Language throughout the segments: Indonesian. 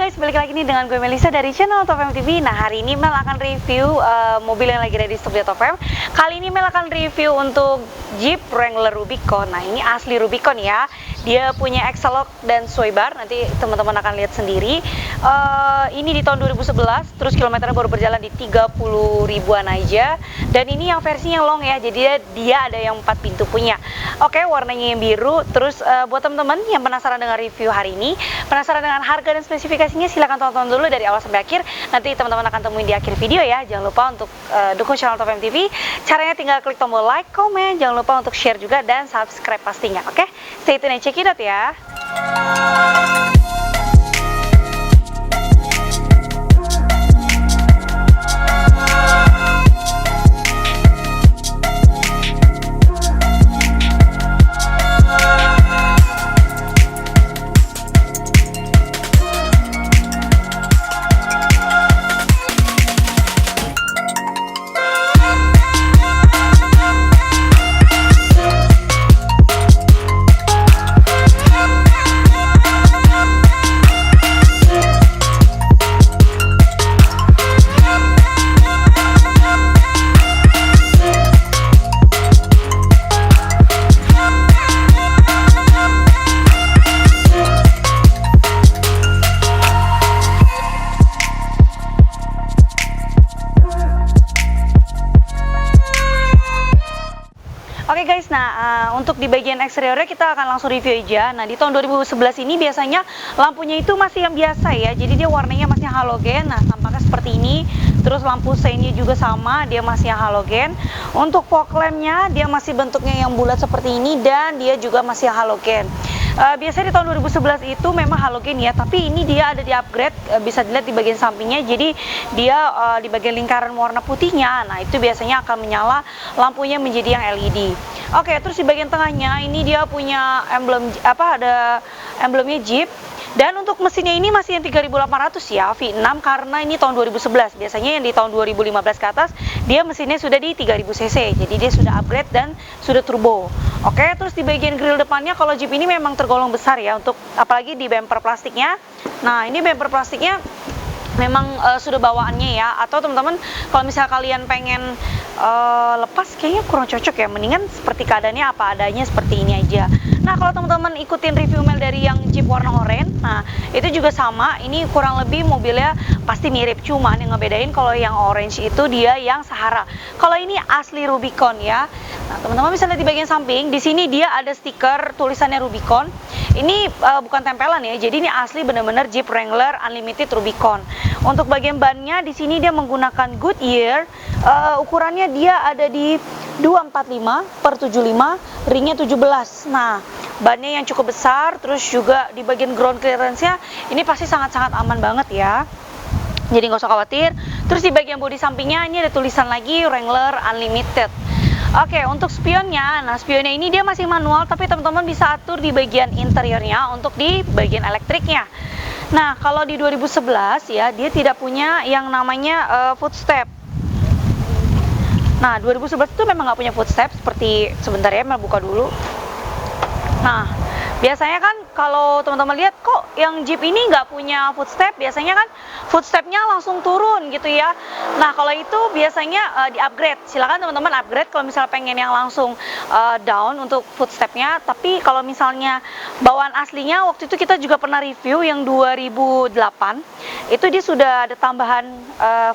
guys, balik lagi nih dengan gue Melisa dari channel Top M TV. Nah, hari ini Mel akan review mobil yang lagi ada di stok di Top M. Kali ini Mel akan review untuk Jeep Wrangler Rubicon. Nah, ini asli Rubicon ya. Dia punya Excelog dan swaybar. Nanti teman-teman akan lihat sendiri. Ini di tahun 2011, terus kilometernya baru berjalan di 30 ribuan aja. Dan ini yang versinya long ya, jadi dia ada yang 4 pintu punya. Oke, warnanya yang biru. Terus buat teman-teman yang penasaran dengan review hari ini, penasaran dengan harga dan spesifikasinya, silahkan tonton dulu dari awal sampai akhir. Nanti teman-teman akan temuin di akhir video ya. Jangan lupa untuk dukung channel Top M TV. Caranya tinggal klik tombol like, komen, jangan lupa untuk share juga dan subscribe pastinya. Oke, stay tune and check it out ya. Oke guys, nah untuk di bagian eksteriornya kita akan langsung review aja. Nah, di tahun 2011 ini biasanya lampunya itu masih yang biasa ya, jadi dia warnanya masih halogen. Nah, tampaknya seperti ini. Terus lampu seinnya juga sama, dia masih yang halogen. Untuk fog lampnya dia masih bentuknya yang bulat seperti ini dan dia juga masih yang halogen. Biasanya di tahun 2011 itu memang halogen ya, tapi ini dia ada di upgrade, bisa dilihat di bagian sampingnya. Jadi dia di bagian lingkaran warna putihnya, nah itu biasanya akan menyala lampunya menjadi yang LED. Oke, terus di bagian tengahnya ini dia punya emblem ada emblemnya Jeep. Dan untuk mesinnya ini masih yang 3800 ya, V6, karena ini tahun 2011. Biasanya yang di tahun 2015 ke atas dia mesinnya sudah di 3000 cc. Jadi dia sudah upgrade dan sudah turbo. Oke, terus di bagian grill depannya kalau Jeep ini memang tergolong besar ya, untuk apalagi di bumper plastiknya. Nah, ini bumper plastiknya memang sudah bawaannya ya. Atau teman-teman kalau misal kalian pengen lepas, kayaknya kurang cocok ya, mendingan seperti keadaannya apa adanya seperti ini aja. Nah, kalau teman-teman ikutin review Mel dari yang Jeep warna oranye, nah itu juga sama, ini kurang lebih mobilnya pasti mirip, cuman yang ngebedain kalau yang orange itu dia yang Sahara, kalau ini asli Rubicon ya. Nah, teman-teman bisa lihat di bagian samping, di sini dia ada stiker tulisannya Rubicon. Ini bukan tempelan ya, jadi ini asli benar-benar Jeep Wrangler Unlimited Rubicon. Untuk bagian bannya di sini dia menggunakan Goodyear, ukurannya dia ada di 245/75, ringnya 17. Nah, bannya yang cukup besar, terus juga di bagian ground clearance-nya ini pasti sangat-sangat aman banget ya. Jadi nggak usah khawatir. Terus di bagian bodi sampingnya ini ada tulisan lagi Wrangler Unlimited. Oke, untuk spionnya, nah spionnya ini dia masih manual, tapi teman-teman bisa atur di bagian interiornya untuk di bagian elektriknya. Nah, kalau di 2011 ya, dia tidak punya yang namanya footstep. Nah, 2011 itu memang nggak punya footstep, seperti sebentar ya, Mel buka dulu. Nah, biasanya kan kalau teman-teman lihat kok yang Jeep ini nggak punya footstep, biasanya kan footstepnya langsung turun gitu ya. Nah, kalau itu biasanya di upgrade. Silakan teman-teman upgrade kalau misalnya pengen yang langsung down untuk footstepnya. Tapi kalau misalnya bawaan aslinya, waktu itu kita juga pernah review yang 2008, itu dia sudah ada tambahan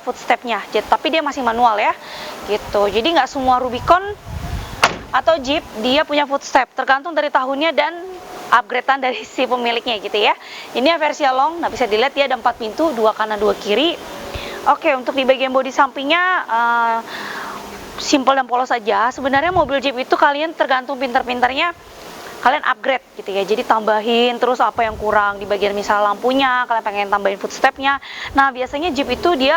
footstepnya, tapi dia masih manual ya gitu. Jadi nggak semua Rubicon atau Jeep dia punya footstep, tergantung dari tahunnya dan upgradean dari si pemiliknya gitu ya. Ini versi long, nah bisa dilihat dia ada 4 pintu, 2 kanan 2 kiri. Oke, untuk di bagian bodi sampingnya simple dan polos saja. Sebenarnya mobil Jeep itu kalian tergantung pintar-pintarnya kalian upgrade gitu ya, jadi tambahin terus apa yang kurang di bagian misal lampunya, kalian pengen tambahin footstepnya. Nah, biasanya Jeep itu dia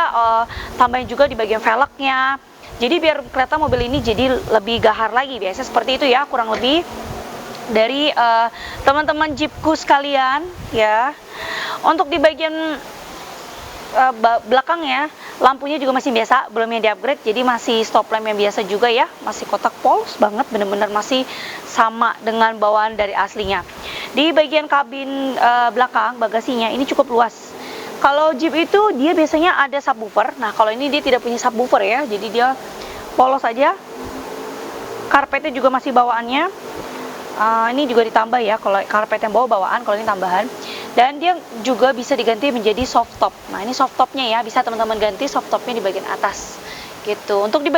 tambahin juga di bagian velgnya, jadi biar kelihatan mobil ini jadi lebih gahar lagi. Biasanya seperti itu ya, kurang lebih dari teman-teman Jeepku sekalian ya. Untuk di bagian belakangnya lampunya juga masih biasa, belum yang di upgrade, jadi masih stop lamp yang biasa juga ya, masih kotak polos banget, bener-bener masih sama dengan bawaan dari aslinya. Di bagian kabin belakang bagasinya ini cukup luas, Kalau Jeep itu dia biasanya ada subwoofer. Nah, kalau ini dia tidak punya subwoofer ya, jadi dia polos aja. Karpetnya juga masih bawaannya. Ini juga ditambah ya, kalau karpet yang bawa bawaan, kalau ini tambahan. Dan dia juga bisa diganti menjadi soft top. Nah, ini soft topnya ya, bisa teman-teman ganti soft topnya di bagian atas gitu. Untuk di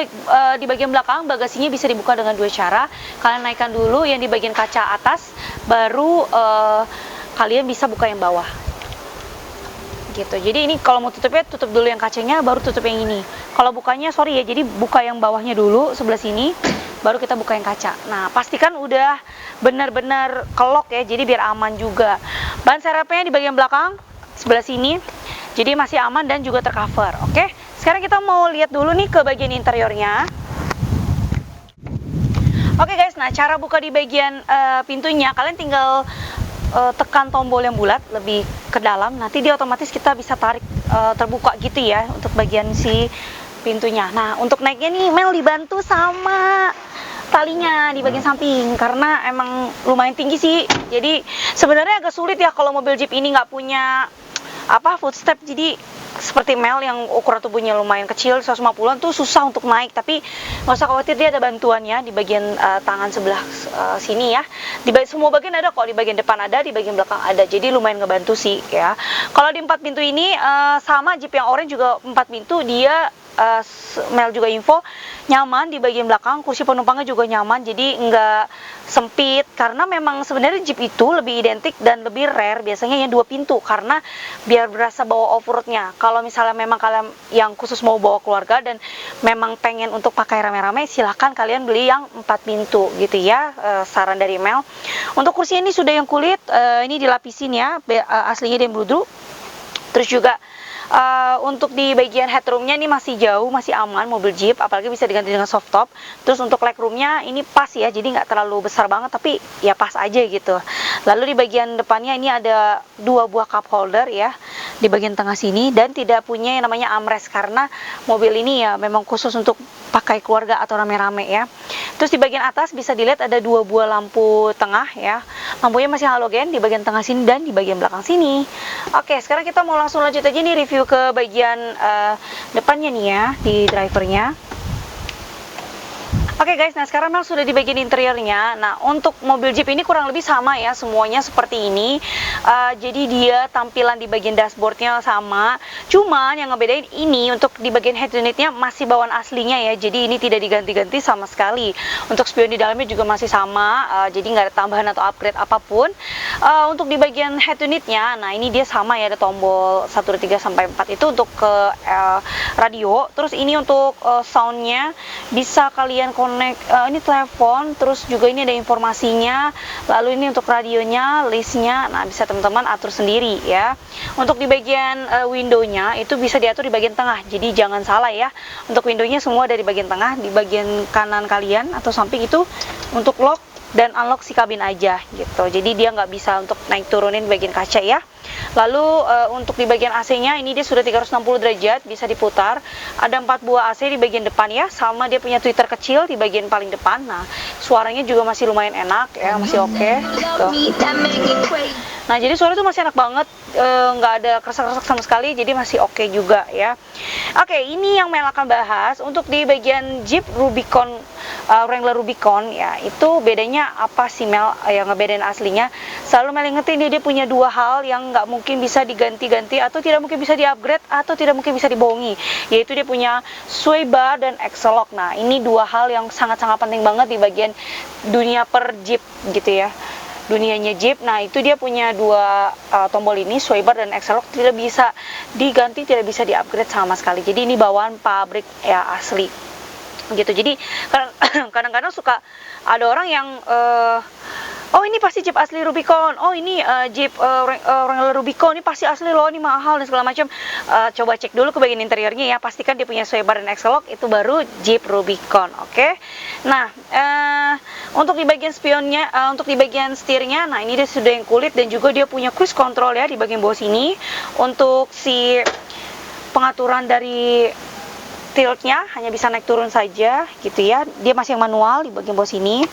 bagian belakang bagasinya bisa dibuka dengan dua cara. Kalian naikkan dulu yang di bagian kaca atas, baru kalian bisa buka yang bawah gitu. Jadi ini kalau mau tutupnya, tutup dulu yang kacanya, baru tutup yang ini. Kalau bukanya, sorry ya, jadi buka yang bawahnya dulu sebelah sini, baru kita buka yang kaca. Nah, pastikan udah benar-benar kelok ya, jadi biar aman juga. Ban serepnya di bagian belakang sebelah sini, jadi masih aman dan juga tercover. Oke, sekarang kita mau lihat dulu nih ke bagian interiornya. Oke guys, nah cara buka di bagian pintunya, kalian tinggal tekan tombol yang bulat lebih ke dalam, nanti dia otomatis kita bisa tarik terbuka gitu ya untuk bagian si pintunya. Nah, untuk naiknya nih Mel dibantu sama talinya di bagian samping karena emang lumayan tinggi sih. Jadi sebenarnya agak sulit ya kalau mobil Jeep ini nggak punya footstep. Jadi seperti Mel yang ukuran tubuhnya lumayan kecil 150-an tuh susah untuk naik, tapi nggak usah khawatir, dia ada bantuannya di bagian tangan sebelah sini ya. Di semua bagian ada kok, di bagian depan ada, di bagian belakang ada, jadi lumayan ngebantu sih ya. Kalau di 4 pintu ini sama Jeep yang orange juga 4 pintu, dia Mel juga info nyaman di bagian belakang, kursi penumpangnya juga nyaman, jadi nggak sempit. Karena memang sebenarnya Jeep itu lebih identik dan lebih rare biasanya yang 2 pintu, karena biar berasa bawa off-roadnya. Kalau misalnya memang kalian yang khusus mau bawa keluarga dan memang pengen untuk pakai rame-rame, silahkan kalian beli yang 4 pintu gitu ya, saran dari Mel. Untuk kursi ini sudah yang kulit, ini dilapisin ya, aslinya dia yang bludru. Terus juga untuk di bagian headroomnya ini masih jauh, masih aman mobil Jeep, apalagi bisa diganti dengan soft top. Terus untuk legroomnya ini pas ya, jadi nggak terlalu besar banget, tapi ya pas aja gitu. Lalu di bagian depannya ini ada 2 buah cup holder ya di bagian tengah sini, dan tidak punya yang namanya armrest karena mobil ini ya memang khusus untuk pakai keluarga atau rame-rame ya. Terus di bagian atas bisa dilihat ada 2 buah lampu tengah ya. Lampunya masih halogen di bagian tengah sini dan di bagian belakang sini. Oke, sekarang kita mau langsung lanjut aja nih review ke bagian depannya nih ya, di drivernya. Oke guys, nah sekarang Mel sudah di bagian interiornya. Nah, untuk mobil Jeep ini kurang lebih sama ya, semuanya seperti ini. Jadi dia tampilan di bagian dashboardnya sama, cuman yang ngebedain ini untuk di bagian head unitnya masih bawaan aslinya ya, jadi ini tidak diganti-ganti sama sekali. Untuk spion di dalamnya juga masih sama, jadi nggak ada tambahan atau upgrade apapun. Untuk di bagian head unitnya, nah ini dia sama ya, ada tombol 1, 2, 3 sampai 4 itu untuk ke radio. Terus ini untuk soundnya bisa kalian connect, ini telepon, terus juga ini ada informasinya. Lalu ini untuk radionya, listnya, nah bisa teman-teman atur sendiri ya. Untuk di bagian windownya itu bisa diatur di bagian tengah, jadi jangan salah ya. Untuk windownya semua dari bagian tengah, di bagian kanan kalian atau samping itu untuk lock dan unlock si kabin aja gitu. Jadi dia nggak bisa untuk naik turunin bagian kaca ya. Lalu untuk di bagian AC-nya ini dia sudah 360 derajat, bisa diputar. Ada 4 buah AC di bagian depan ya, sama dia punya tweeter kecil di bagian paling depan. Nah, suaranya juga masih lumayan enak ya, masih oke gitu. Nah, jadi suara itu masih enak banget, nggak ada kresek-kresek sama sekali, jadi masih oke juga ya. Oke, ini yang Mel akan bahas untuk di bagian Jeep Rubicon, Wrangler Rubicon ya. Itu bedanya apa sih Mel yang ngebedain aslinya? Selalu Mel ingetin dia punya 2 hal yang nggak mungkin bisa diganti-ganti atau tidak mungkin bisa di-upgrade atau tidak mungkin bisa dibohongi, yaitu dia punya sway bar dan axle lock. Nah, ini 2 hal yang sangat-sangat penting banget di bagian dunia per Jeep gitu ya. Dunianya Jeep, nah itu dia punya 2 tombol ini, sway bar dan axle lock, tidak bisa diganti, tidak bisa di-upgrade sama sekali. Jadi ini bawaan pabrik ya, asli gitu. Jadi kadang-kadang suka ada orang yang oh ini pasti Jeep asli Rubicon, oh ini Jeep Wrangler Rubicon, ini pasti asli loh, ini mahal dan segala macam. Coba cek dulu ke bagian interiornya ya, pastikan dia punya sway bar dan axle lock, itu baru Jeep Rubicon. Oke. Nah, untuk di bagian spionnya, untuk di bagian setirnya, nah ini dia sudah yang kulit dan juga dia punya cruise control ya di bagian bawah sini. Untuk si pengaturan dari tiltnya hanya bisa naik turun saja gitu ya. Dia masih yang manual di bagian bawah sini.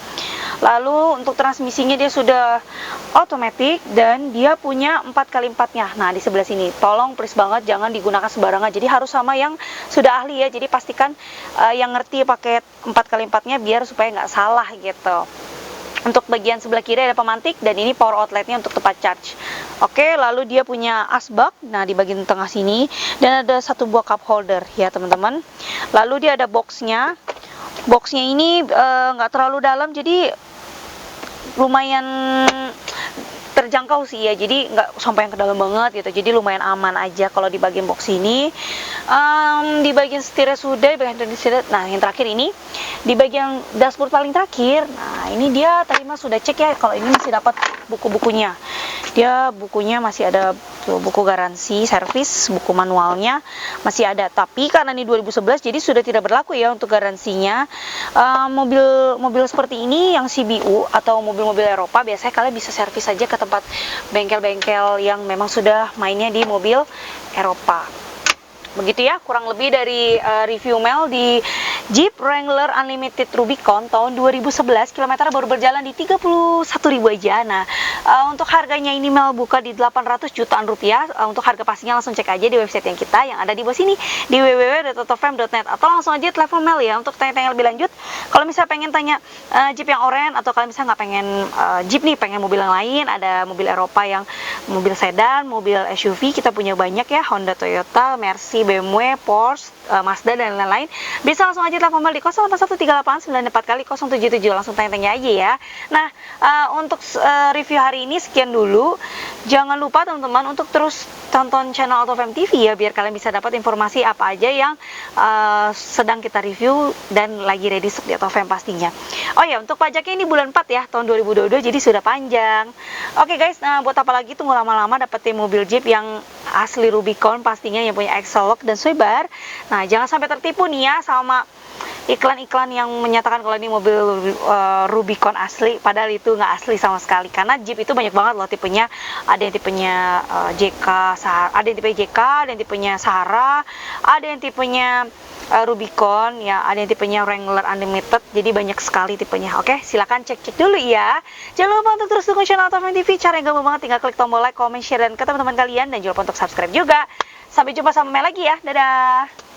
Lalu untuk transmisinya dia sudah otomatis dan dia punya 4x4-nya. Nah, di sebelah sini. Tolong please banget jangan digunakan sembarangan. Jadi harus sama yang sudah ahli ya. Jadi pastikan yang ngerti pakai 4x4-nya biar supaya nggak salah gitu. Untuk bagian sebelah kiri ada pemantik dan ini power outletnya untuk tempat charge. Oke, lalu dia punya asbak, nah di bagian tengah sini, dan ada satu buah cup holder ya teman-teman. Lalu dia ada boxnya. Boxnya ini nggak terlalu dalam, jadi lumayan terjangkau sih ya, jadi nggak sampai yang ke dalam banget gitu, jadi lumayan aman aja kalau di bagian box ini. Di bagian setirnya sudah, di bagian setir, nah yang terakhir ini di bagian dashboard paling terakhir, nah ini dia tadi mas sudah cek ya, kalau ini masih dapat buku-bukunya, dia bukunya masih ada tuh, buku garansi servis, buku manualnya masih ada, tapi karena ini 2011 jadi sudah tidak berlaku ya untuk garansinya. Mobil seperti ini yang CBU atau mobil-mobil Eropa biasanya kalian bisa servis saja ke tempat bengkel-bengkel yang memang sudah mainnya di mobil Eropa. Begitu ya, kurang lebih dari review Mel di Jeep Wrangler Unlimited Rubicon tahun 2011, kilometer baru berjalan di 31.000 aja. Nah, untuk harganya ini Mel buka di 800 jutaan rupiah. Untuk harga pastinya langsung cek aja di website yang kita yang ada di bawah sini di www.autofam.net atau langsung aja telepon Mel ya untuk tanya-tanya lebih lanjut. Kalau misalnya pengen tanya Jeep yang oranye atau kalian misalnya nggak pengen Jeep nih, pengen mobil yang lain, ada mobil Eropa yang mobil sedan, mobil SUV, kita punya banyak ya, Honda, Toyota, Mercy, BMW, Porsche, Mazda dan lain-lain. Bisa langsung aja telepon Mel di 08138994 kali 077, langsung tanya-tanya aja ya. Nah, untuk review hari ini sekian dulu. Jangan lupa teman-teman untuk terus tonton channel AutoFam TV ya, biar kalian bisa dapat informasi apa aja yang sedang kita review dan lagi ready stock di AutoFam pastinya. Oh ya, untuk pajaknya ini bulan 4 ya, tahun 2022, jadi sudah panjang. Oke guys, nah buat apa lagi tunggu lama-lama dapetin mobil Jeep yang asli Rubicon pastinya, yang punya axle lock dan sway bar. Nah, jangan sampai tertipu nih ya sama iklan-iklan yang menyatakan kalau ini mobil Rubicon asli, padahal itu nggak asli sama sekali. Karena Jeep itu banyak banget loh tipenya. Ada yang tipenya JK, ada yang tipe JK, ada yang tipenya Sahara, ada yang tipenya Rubicon ya, ada yang tipenya Wrangler Unlimited. Jadi banyak sekali tipenya. Oke, silakan cek-cek dulu ya. Jangan lupa untuk terus dukung channel AutoFam TV. Cara yang gampang banget, tinggal klik tombol like, comment, share, dan ke teman-teman kalian, dan jangan lupa untuk subscribe juga. Sampai jumpa sama Mel lagi ya. Dadah.